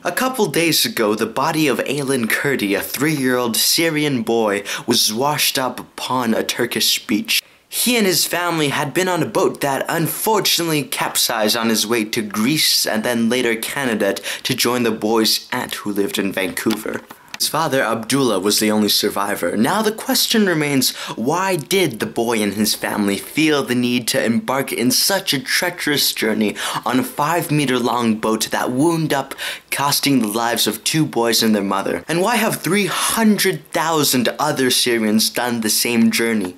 A couple days ago, the body of Aylan Kurdi, a 3-year-old Syrian boy, was washed up upon a Turkish beach. He and his family had been on a boat that unfortunately capsized on his way to Greece and then later Canada to join the boy's aunt who lived in Vancouver. His father, Abdullah, was the only survivor. Now the question remains, why did the boy and his family feel the need to embark in such a treacherous journey on a 5-meter-long boat that wound up costing the lives of 2 boys and their mother? And why have 300,000 other Syrians done the same journey?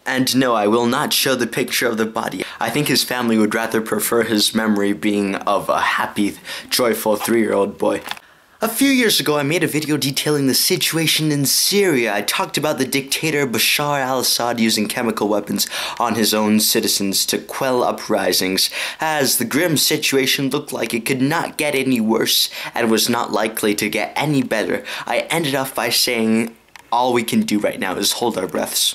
And no, I will not show the picture of the body. I think his family would rather prefer his memory being of a happy, joyful 3-year-old boy. A few years ago, I made a video detailing the situation in Syria. I talked about the dictator Bashar al-Assad using chemical weapons on his own citizens to quell uprisings, as the grim situation looked like it could not get any worse and was not likely to get any better. I ended off by saying, all we can do right now is hold our breaths.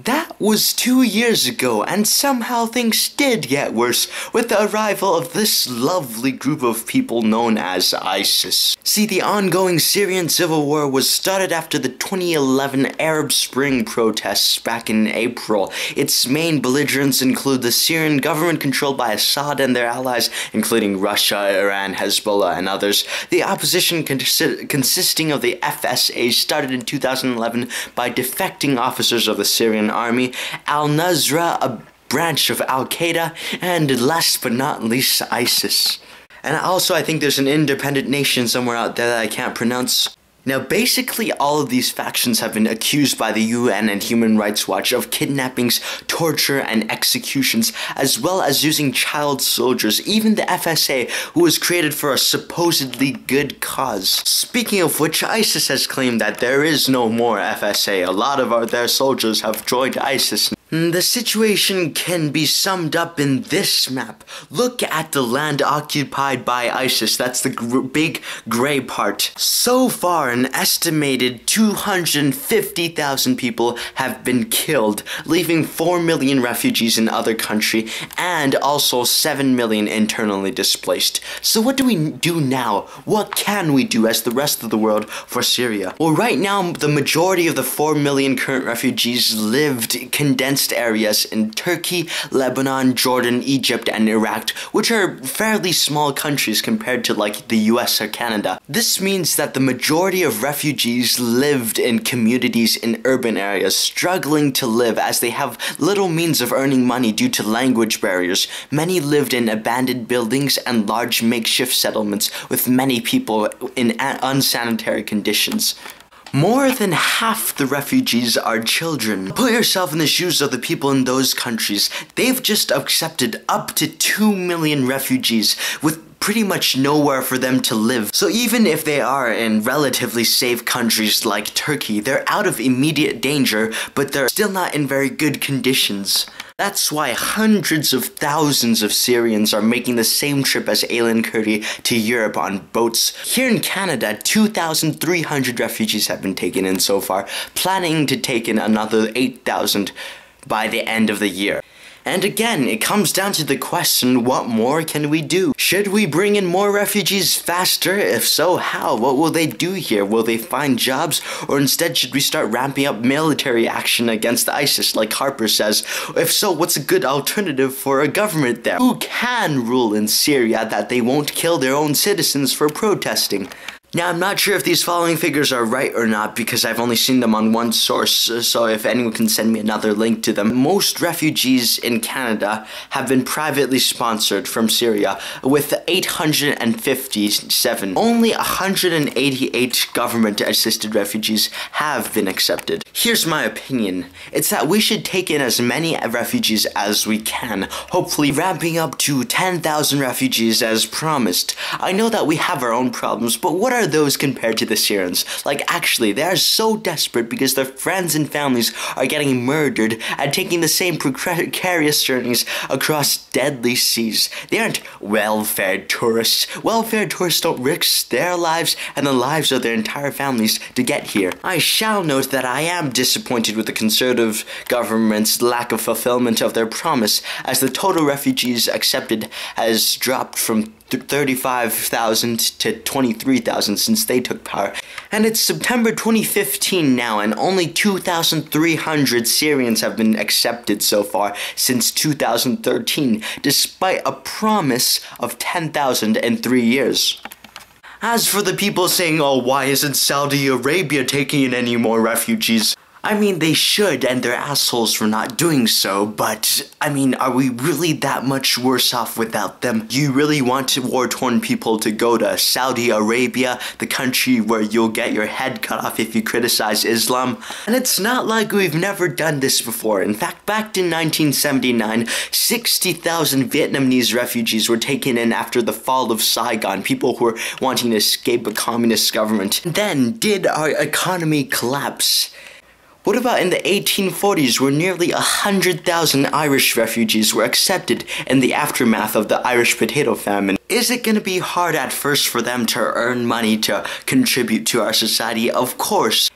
That was 2 years ago, and somehow things did get worse with the arrival of this lovely group of people known as ISIS. See, the ongoing Syrian civil war was started after the 2011 Arab Spring protests back in April. Its main belligerents include the Syrian government controlled by Assad and their allies, including Russia, Iran, Hezbollah, and others. The opposition consisting of the FSA started in 2011 by defecting officers of the Syrian Army, al-Nusra, a branch of Al-Qaeda, and last but not least, ISIS. And also, I think there's an independent nation somewhere out there that I can't pronounce. Now, basically, all of these factions have been accused by the UN and Human Rights Watch of kidnappings, torture, and executions, as well as using child soldiers, even the FSA, who was created for a supposedly good cause. Speaking of which, ISIS has claimed that there is no more FSA. A lot of their soldiers have joined ISIS. The situation can be summed up in this map. Look at the land occupied by ISIS. That's the big gray part. So far, an estimated 250,000 people have been killed, leaving 4 million refugees in other countries and also 7 million internally displaced. So what do we do now? What can we do as the rest of the world for Syria? Well, right now, the majority of the 4 million current refugees lived condensed areas in Turkey, Lebanon, Jordan, Egypt, and Iraq, which are fairly small countries compared to like the US or Canada. This means that the majority of refugees lived in communities in urban areas, struggling to live as they have little means of earning money due to language barriers. Many lived in abandoned buildings and large makeshift settlements with many people in unsanitary conditions. More than half the refugees are children. Put yourself in the shoes of the people in those countries. They've just accepted up to 2 million refugees with pretty much nowhere for them to live. So even if they are in relatively safe countries like Turkey, they're out of immediate danger, but they're still not in very good conditions. That's why hundreds of thousands of Syrians are making the same trip as Aylan Kurdi to Europe on boats. Here in Canada, 2,300 refugees have been taken in so far, planning to take in another 8,000 by the end of the year. And again, it comes down to the question, what more can we do? Should we bring in more refugees faster? If so, how? What will they do here? Will they find jobs? Or instead, should we start ramping up military action against ISIS, like Harper says? If so, what's a good alternative for a government there? Who can rule in Syria that they won't kill their own citizens for protesting? Now, I'm not sure if these following figures are right or not because I've only seen them on one source, so if anyone can send me another link to them. Most refugees in Canada have been privately sponsored from Syria, with 857. Only 188 government-assisted refugees have been accepted. Here's my opinion. It's that we should take in as many refugees as we can, hopefully ramping up to 10,000 refugees as promised. I know that we have our own problems, but what are those compared to the Syrians? Like, actually, they are so desperate because their friends and families are getting murdered and taking the same precarious journeys across deadly seas. They aren't well-fed tourists. Well-fed tourists don't risk their lives and the lives of their entire families to get here. I shall note that I am disappointed with the Conservative government's lack of fulfillment of their promise, as the total refugees accepted has dropped from 35,000 to 23,000 since they took power. And it's September 2015 now, and only 2,300 Syrians have been accepted so far since 2013, despite a promise of 10,000 in 3 years. As for the people saying, oh, why isn't Saudi Arabia taking in any more refugees? I mean, they should, and they're assholes for not doing so, but, I mean, are we really that much worse off without them? You really want war-torn people to go to Saudi Arabia, the country where you'll get your head cut off if you criticize Islam? And it's not like we've never done this before. In fact, back in 1979, 60,000 Vietnamese refugees were taken in after the fall of Saigon, people who were wanting to escape a communist government. Then, did our economy collapse? What about in the 1840s, where nearly 100,000 Irish refugees were accepted in the aftermath of the Irish potato famine? Is it going to be hard at first for them to earn money to contribute to our society? Of course.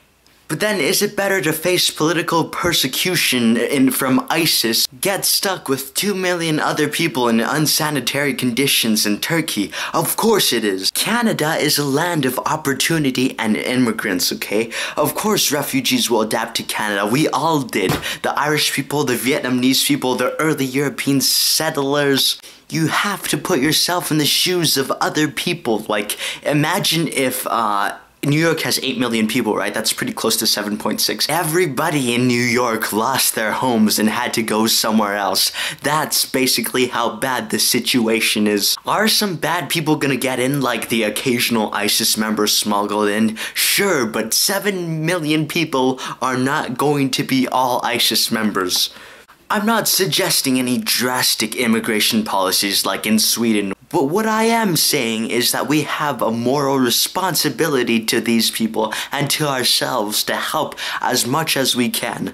But then, is it better to face political persecution from ISIS, get stuck with 2 million other people in unsanitary conditions in Turkey? Of course it is. Canada is a land of opportunity and immigrants, okay? Of course refugees will adapt to Canada. We all did. The Irish people, the Vietnamese people, the early European settlers. You have to put yourself in the shoes of other people. Like, imagine if, New York has 8 million people, right? That's pretty close to 7.6. Everybody in New York lost their homes and had to go somewhere else. That's basically how bad the situation is. Are some bad people gonna get in, like the occasional ISIS member smuggled in? Sure, but 7 million people are not going to be all ISIS members. I'm not suggesting any drastic immigration policies like in Sweden. But what I am saying is that we have a moral responsibility to these people and to ourselves to help as much as we can.